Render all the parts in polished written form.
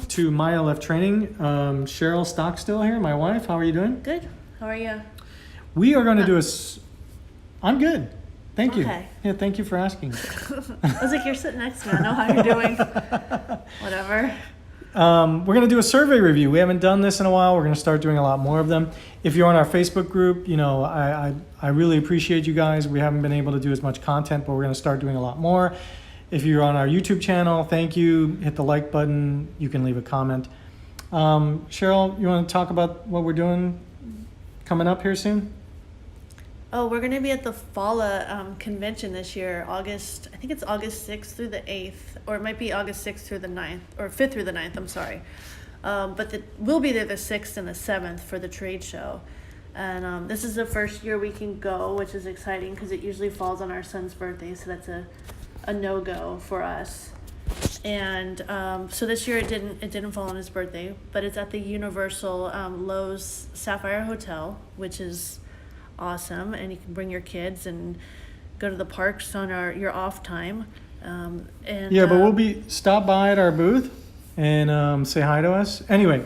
to my ALF Training. Cheryl Stockstill here, my wife. How are you doing? Good. How are you? We are going to do I'm good. Thank you. Okay. Yeah, thank you for asking. I was like, you're sitting next to me. I know how you're doing. Whatever. We're going to do a survey review. We haven't done this in a while. We're going to start doing a lot more of them. If you're on our Facebook group, I really appreciate you guys. We haven't been able to do as much content, but we're going to start doing a lot more. If you're on our YouTube channel, thank you. Hit the like button. You can leave a comment. Cheryl, you want to talk about what we're doing coming up here soon? Oh, we're going to be at the FALA convention this year, I think it's August 6th through the 8th, or it might be August 6th through the 9th, or 5th through the 9th, I'm sorry. But we'll be there the 6th and the 7th for the trade show. And this is the first year we can go, which is exciting because it usually falls on our son's birthday, so that's a no-go for us. And so this year it didn't fall on his birthday, but it's at the Universal Lowe's Sapphire Hotel, which is awesome, and you can bring your kids and go to the parks on your off time. But we'll stop by at our booth and say hi to us. Anyway,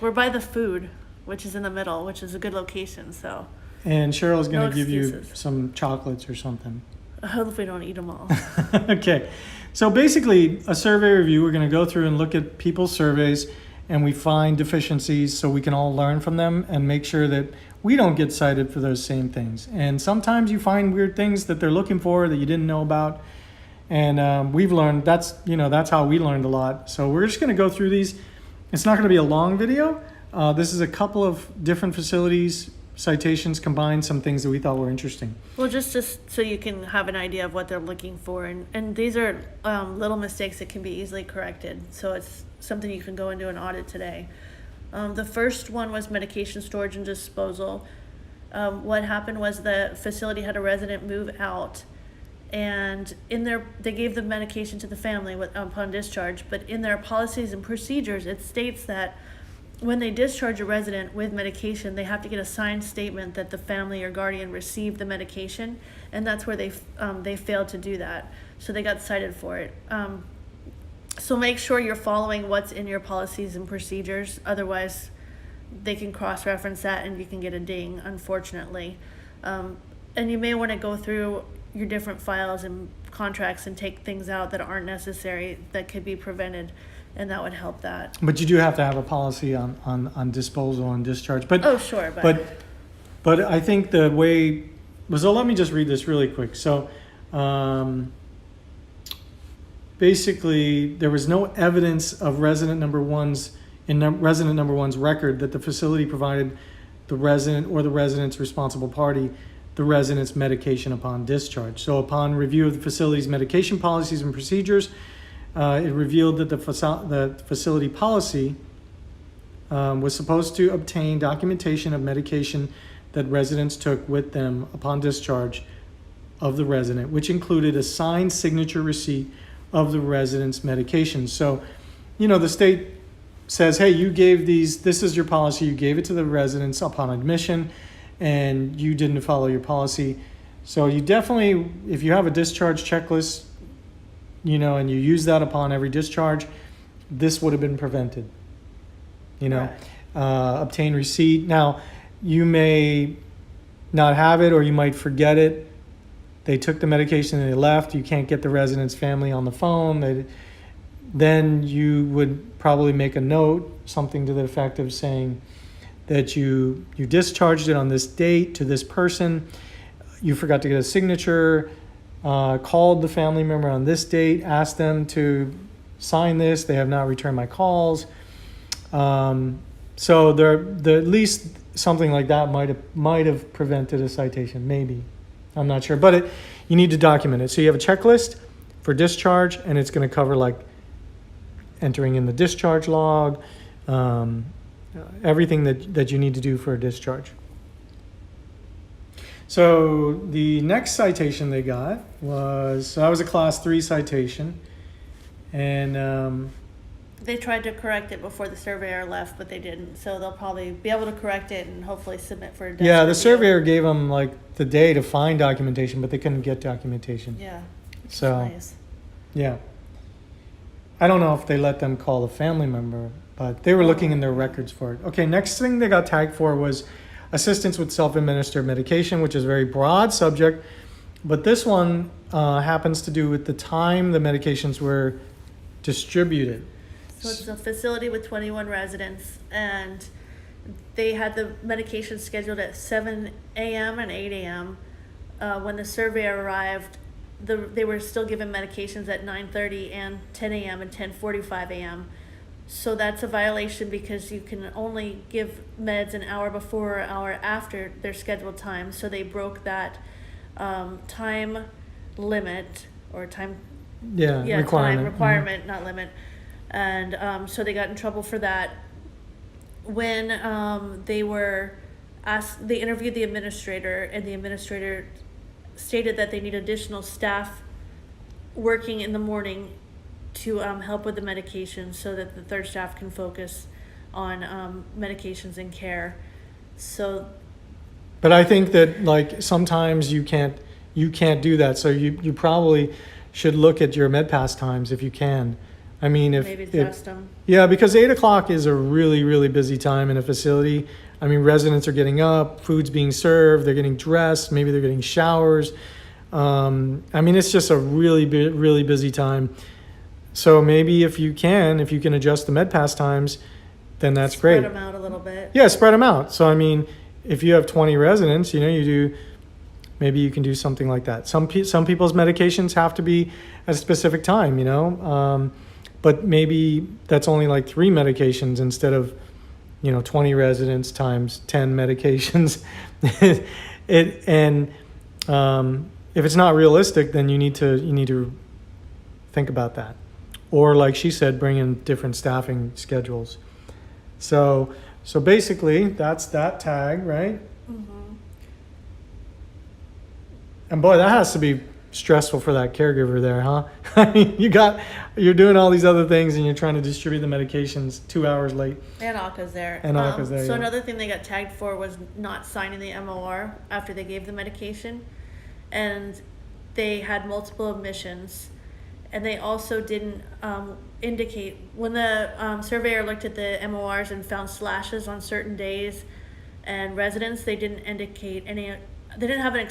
we're by the food, which is in the middle, which is a good location. So. And Cheryl's going to give you some chocolates or something. I hope we don't eat them all. Okay. So basically, a survey review, we're going to go through and look at people's surveys, and we find deficiencies so we can all learn from them and make sure that we don't get cited for those same things. And sometimes you find weird things that they're looking for that you didn't know about. And we've learned, that's how we learned a lot. So we're just going to go through these. It's not going to be a long video. This is a couple of different facilities, citations, combined some things that we thought were interesting. Well, just so you can have an idea of what they're looking for. And these are little mistakes that can be easily corrected. So it's something you can go into an audit today. The first one was medication storage and disposal. What happened was the facility had a resident move out, and they gave the medication to the family upon discharge, but in their policies and procedures, it states that when they discharge a resident with medication, they have to get a signed statement that the family or guardian received the medication, and that's where they failed to do that. So they got cited for it. So make sure you're following what's in your policies and procedures. Otherwise, they can cross-reference that and you can get a ding, unfortunately. And you may want to go through your different files and contracts and take things out that aren't necessary that could be prevented, and that would help that. But you do have to have a policy on disposal and discharge. But oh, sure. But I think the way... So let me just read this really quick. So... basically, there was no evidence of resident number one's record that the facility provided the resident or the resident's responsible party the resident's medication upon discharge. So upon review of the facility's medication policies and procedures, it revealed that the facility policy was supposed to obtain documentation of medication that residents took with them upon discharge of the resident, which included a signed signature receipt of the resident's medication. So, the state says, hey, you gave this is your policy, you gave it to the residents upon admission, and you didn't follow your policy. So you definitely, if you have a discharge checklist, and you use that upon every discharge, this would have been prevented. Right. Obtain receipt. Now, you may not have it, or you might forget it. They took the medication and they left. You can't get the resident's family on the phone. Then you would probably make a note, something to the effect of saying that you discharged it on this date to this person. You forgot to get a signature, called the family member on this date, asked them to sign this. They have not returned my calls. So at least something like that might have prevented a citation, maybe. I'm not sure, but you need to document it. So you have a checklist for discharge, and it's going to cover like entering in the discharge log, everything that you need to do for a discharge. So the next citation they got was, that was a class 3 citation, and they tried to correct it before the surveyor left, but they didn't. So they'll probably be able to correct it and hopefully submit for a desk the review. surveyor gave them like the day to find documentation, but they couldn't get documentation. Yeah. So Nice. yeah. I don't know if they let them call a family member, but they were looking in their records for it. Okay, next thing they got tagged for was assistance with self-administered medication, which is a very broad subject. But this one happens to do with the time the medications were distributed. So it's a facility with 21 residents, and they had the medication scheduled at 7 a.m. and 8 a.m. When the surveyor arrived, they were still given medications at 9:30 and 10 a.m. and 10:45 a.m. So that's a violation because you can only give meds an hour before or hour after their scheduled time. So they broke that time limit or time Requirement. time requirement, not limit. And so they got in trouble for that. When they were asked, they interviewed the administrator, and the administrator stated that they need additional staff working in the morning to help with the medication so that the third staff can focus on medications and care. So, But I think that like sometimes you can't do that. So you probably should look at your MedPass times if you can. I mean, maybe adjust them. Yeah, because 8 o'clock is a really, really busy time in a facility. I mean, residents are getting up, food's being served, they're getting dressed, maybe they're getting showers. I mean, it's just a really busy time. So maybe if you can adjust the MedPass times, then that's great. Spread them out a little bit. Yeah, spread them out. So, I mean, if you have 20 residents, maybe you can do something like that. Some people's medications have to be at a specific time, but maybe that's only like 3 medications instead of 20 residents times 10 medications. If it's not realistic, then you need to think about that, or like she said, bring in different staffing schedules. So basically that's that tag, right? Mm-hmm. And boy, that has to be stressful for that caregiver there, huh? I mean, you're doing all these other things and you're trying to distribute the medications 2 hours late. And ACA's there. So yeah. another thing they got tagged for was not signing the MOR after they gave the medication. And they had multiple omissions. And they also didn't indicate, when the surveyor looked at the MORs and found slashes on certain days and residents, they didn't indicate any. They didn't have an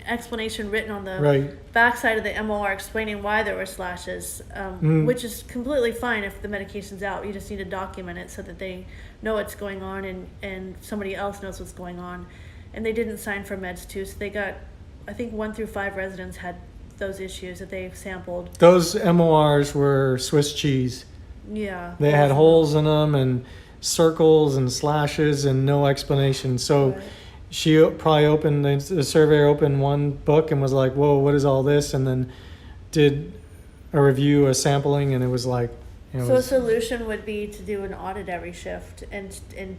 explanation written on the backside of the MOR explaining why there were slashes, which is completely fine if the medication's out. You just need to document it so that they know what's going on and somebody else knows what's going on. And they didn't sign for meds too, so they got, I think 1 through 5 residents had those issues that they sampled. Those MORs were Swiss cheese. Yeah. They had holes in them and circles and slashes and no explanation. So. Right. She probably the surveyor opened one book and was like, whoa, what is all this? And then did a review, a sampling, and it was like, So a solution would be to do an audit every shift and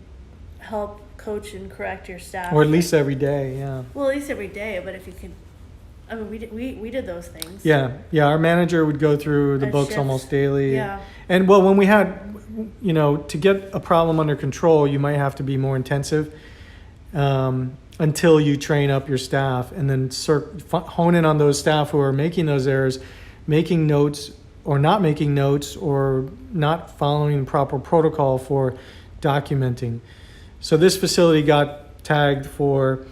help coach and correct your staff. Or at least every day, yeah. Well, at least every day, but if you could, I mean, we did those things. Yeah, our manager would go through the books shifts. Almost daily. Yeah. And well, when we had, to get a problem under control, you might have to be more intensive. Until you train up your staff and then hone in on those staff who are making those errors, making notes or not making notes or not following the proper protocol for documenting. So this facility got tagged for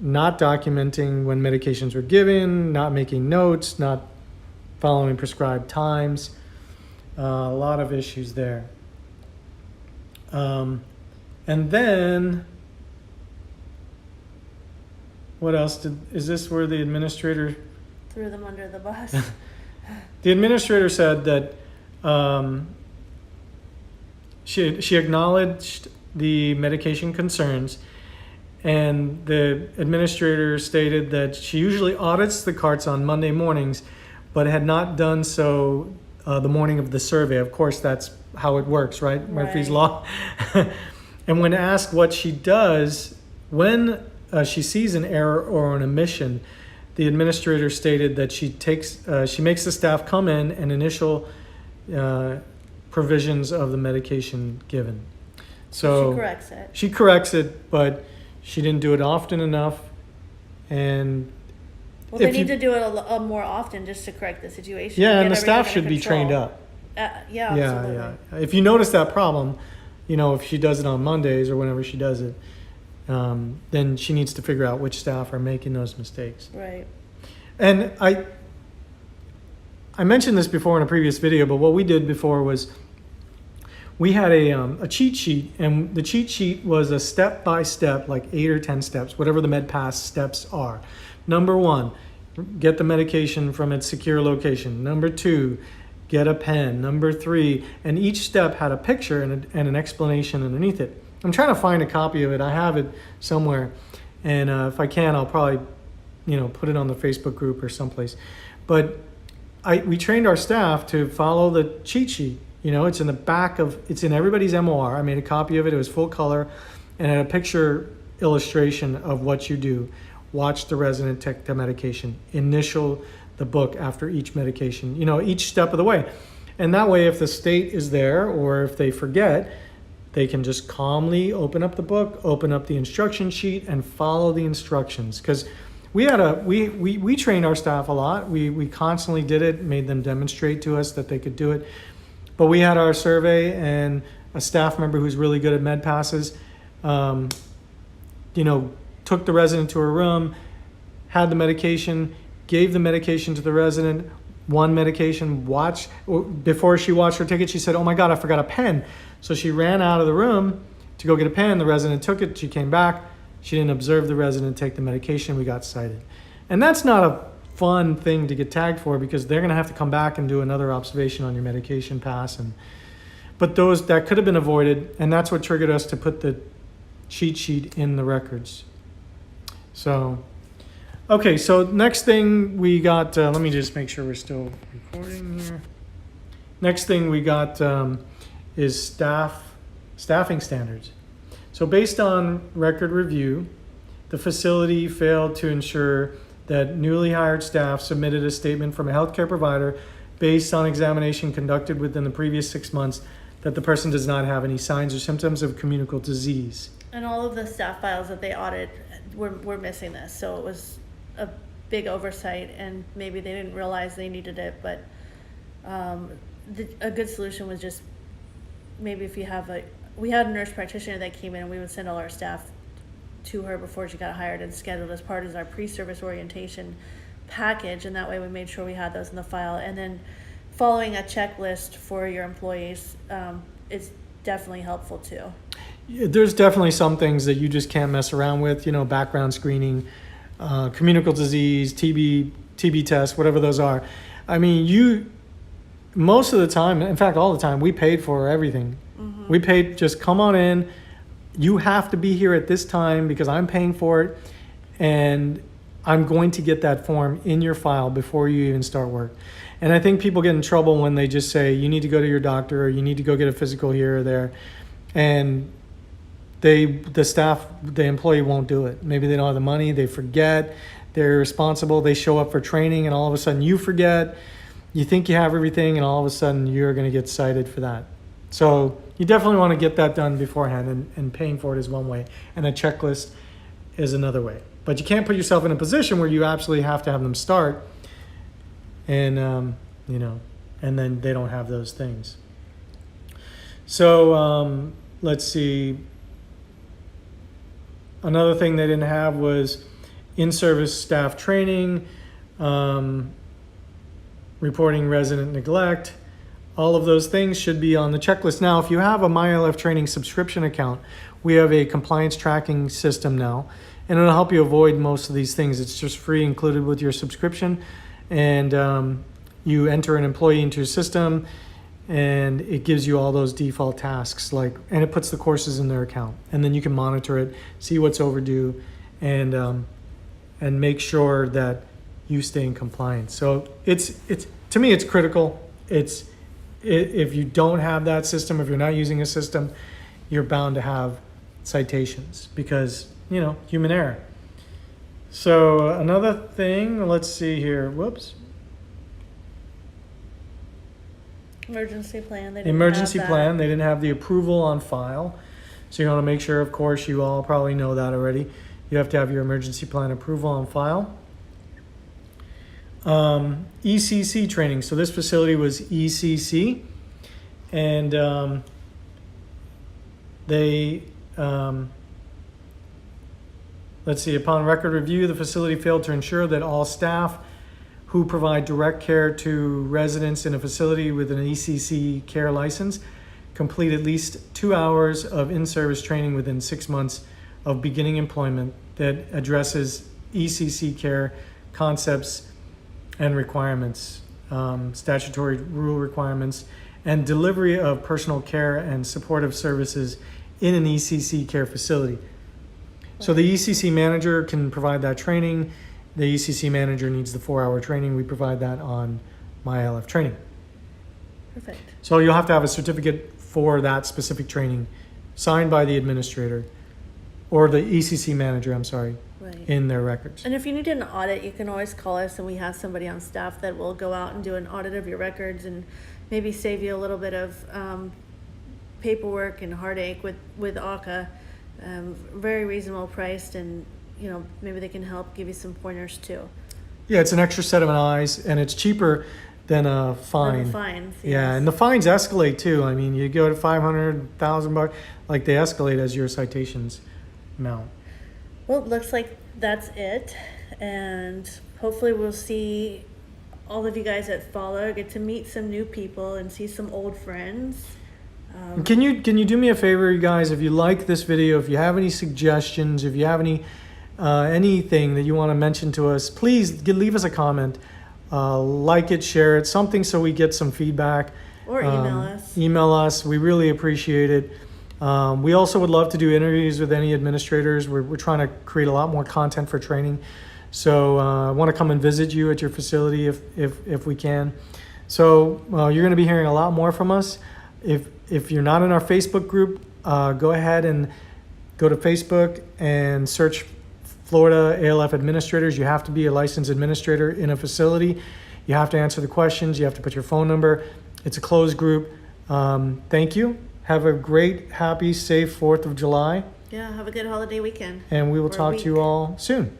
not documenting when medications were given, not making notes, not following prescribed times. A lot of issues there. And then... What else is this where the administrator threw them under the bus? The administrator said that she acknowledged the medication concerns, and the administrator stated that she usually audits the carts on Monday mornings, but had not done so the morning of the survey. Of course, that's how it works, right? Murphy's Law. And when asked what she does when she sees an error or an omission, the administrator stated that she makes the staff come in and initial provisions of the medication given. So she corrects it, but she didn't do it often enough. And they need to do it a more often just to correct the situation. Yeah, and the staff should be trained up. Yeah, Yeah, absolutely. yeah. If you notice that problem, if she does it on Mondays or whenever she does it, then she needs to figure out which staff are making those mistakes. Right. And I mentioned this before in a previous video, but what we did before was we had a cheat sheet, and the cheat sheet was a step-by-step, like 8 or 10 steps, whatever the MedPass steps are. Number 1, get the medication from its secure location. Number 2, get a pen. Number 3, and each step had a picture and an explanation underneath it. I'm trying to find a copy of it. I have it somewhere, and if I can, I'll probably, put it on the Facebook group or someplace. But we trained our staff to follow the cheat sheet. It's in the back it's in everybody's MOR. I made a copy of it. It was full color and had a picture illustration of what you do. Watch the resident take the medication. Initial the book after each medication, each step of the way. And that way, if the state is there or if they forget, they can just calmly open up the book, open up the instruction sheet, and follow the instructions. Because we trained our staff a lot. We constantly did it, made them demonstrate to us that they could do it. But we had our survey, and a staff member who's really good at med passes, took the resident to her room, had the medication, gave the medication to the resident, one medication, before she watched her ticket, she said, "Oh my God, I forgot a pen." So she ran out of the room to go get a pen. The resident took it. She came back. She didn't observe the resident take the medication. We got cited. And that's not a fun thing to get tagged for, because they're going to have to come back and do another observation on your medication pass. But that could have been avoided, and that's what triggered us to put the cheat sheet in the records. So, okay, so next thing we got, let me just make sure we're still recording here. Next thing we got is staffing standards. So based on record review, the facility failed to ensure that newly hired staff submitted a statement from a healthcare provider based on examination conducted within the previous 6 months that the person does not have any signs or symptoms of communicable disease. And all of the staff files that they audit were missing this, so it was a big oversight, and maybe they didn't realize they needed it. But a good solution was just maybe if you have we had a nurse practitioner that came in, and we would send all our staff to her before she got hired and scheduled as part of our pre-service orientation package, and that way we made sure we had those in the file. And then following a checklist for your employees is definitely helpful too. There's definitely some things that you just can't mess around with, background screening, communicable disease, TB tests, whatever those are. I mean, most of the time, in fact, all the time, we paid for everything. Mm-hmm. We paid, just come on in. You have to be here at this time because I'm paying for it, and I'm going to get that form in your file before you even start work. And I think people get in trouble when they just say, you need to go to your doctor, or you need to go get a physical here or there. And the employee won't do it. Maybe they don't have the money, they forget, they're irresponsible, they show up for training, and all of a sudden you forget, you think you have everything, and all of a sudden you're going to get cited for that. So you definitely want to get that done beforehand, and paying for it is one way, and a checklist is another way. But you can't put yourself in a position where you absolutely have to have them start, and and then they don't have those things. So let's see. Another thing they didn't have was in-service staff training, reporting resident neglect. All of those things should be on the checklist. Now, if you have a ALF Training subscription account, we have a compliance tracking system now, and it'll help you avoid most of these things. It's just free, included with your subscription, and you enter an employee into your system, and it gives you all those default tasks, and it puts the courses in their account, and then you can monitor it, see what's overdue, and make sure that you stay in compliance. So it's to me, it's critical. If you don't have that system, if you're not using a system, you're bound to have citations because, human error. So another thing, let's see here. Whoops. Emergency plan. They didn't have the approval on file. So you want to make sure, of course, you all probably know that already. You have to have your emergency plan approval on file. ECC training. So this facility was ECC. And they, let's see, upon record review, the facility failed to ensure that all staff who provide direct care to residents in a facility with an ECC care license complete at least 2 hours of in-service training within 6 months of beginning employment that addresses ECC care concepts and requirements, statutory rule requirements, and delivery of personal care and supportive services in an ECC care facility. So the ECC manager can provide that training. The ECC manager needs the 4-hour training. We provide that on my ALF Training. Perfect. So you'll have to have a certificate for that specific training signed by the administrator or the ECC manager, Right. in their records. And if you need an audit, you can always call us, and we have somebody on staff that will go out and do an audit of your records and maybe save you a little bit of paperwork and heartache with ACA. Very reasonable priced, and maybe they can help give you some pointers too. Yeah, it's an extra set of eyes, and it's cheaper than a fine. Fines. Yeah, Yes. and the fines escalate too. I mean, you go to 500, $1,000, like they escalate as your citations mount. Well, it looks like that's it, and hopefully we'll see all of you guys that follow, get to meet some new people and see some old friends. Can you do me a favor, you guys? If you like this video, if you have any suggestions, if you have any anything that you want to mention to us, please leave us a comment, like it, share it, something so we get some feedback. Or email us. Email us. We really appreciate it. We also would love to do interviews with any administrators. We're trying to create a lot more content for training. So I want to come and visit you at your facility if we can. So you're going to be hearing a lot more from us. If you're not in our Facebook group, go ahead and go to Facebook and search Florida ALF Administrators. You have to be a licensed administrator in a facility. You have to answer the questions. You have to put your phone number. It's a closed group. Thank you. Have a great, happy, safe 4th of July. Yeah, have a good holiday weekend. And we will Or talk to you week. all soon.